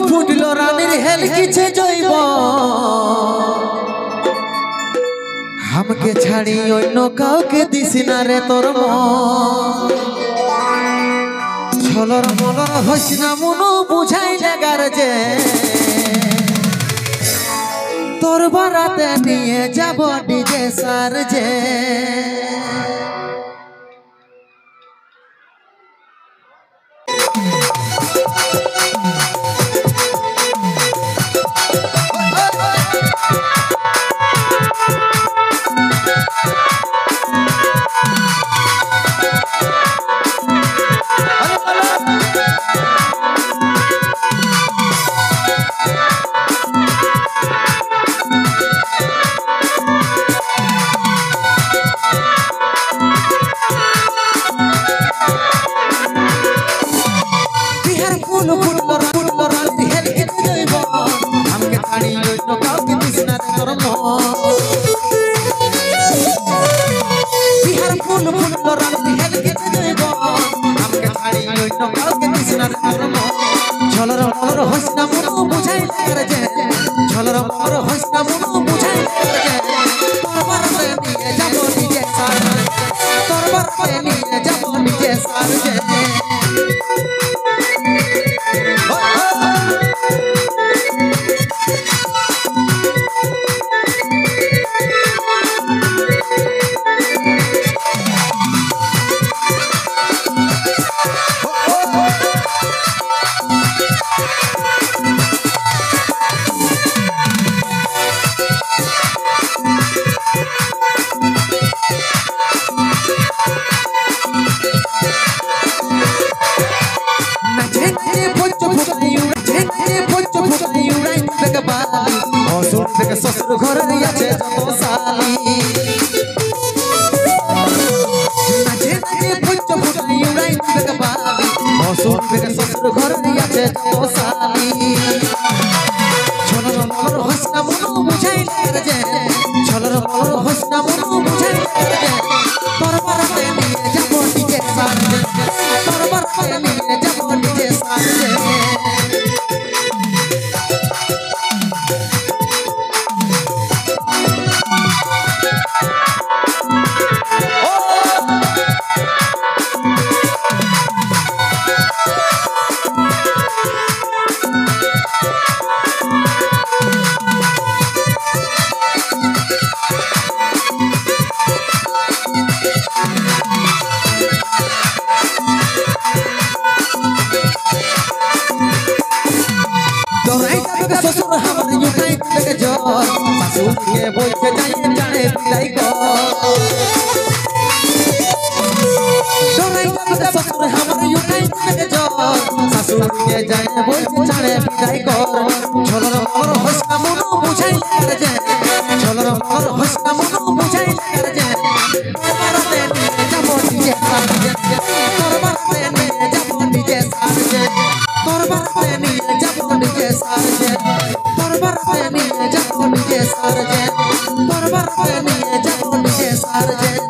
ফুটলো রানীর হেল কিছে জৈব আমাকে ছাড়ি অন্য কাউকে দিস না রে তোর ছলর মলর হইস না মনু বুঝাই লাগার যে তোর বারাতে নিয়ে যাব ডিজে সার যে ছলর মলর হইস না মনু বুঝাই লাগার যে ছলর মলর হইস না মনু বুঝাই লাগার যে তোর বারাতে নিয়ে যাব নিজে সার তোর বারাতে নিয়ে যাব নিজে সার যে ससुर घर আছে যত সালি নাচে নাচে ফুট ফুটাই উড়াই দিবে বালি অসুর থেকে সসুর ঘর আছে যত সালি ছলর মলর হইস না মনু বুঝাই লাগার যে ছলর মলর হইস না মনু বুঝাই লাগার যে তোর বারাতে নিয়ে যাব ডিজে সার যে তোর বারাতে নিয়ে যাব ডিজে সার যে ससुर हमर युगाई के जोर ससुर के बोल के जाए जाने विदाई को डोराई के ससुर हमर युगाई के जोर ससुर के जाए बोल के जाने विदाई को छलर मलर हंस ना मनु बुझाई लागार जे छलर मलर हंस ना मनु बुझाई लागार जे बाराते निये जाबो डिजे सार जे तोर बाराते निये जाबो डिजे सार जे तोर बाराते निये जाबो डिजे सार जे तोर बाराते निये जाबो डिजे सार जे तोर बाराते निये जाबो डिजे सार जे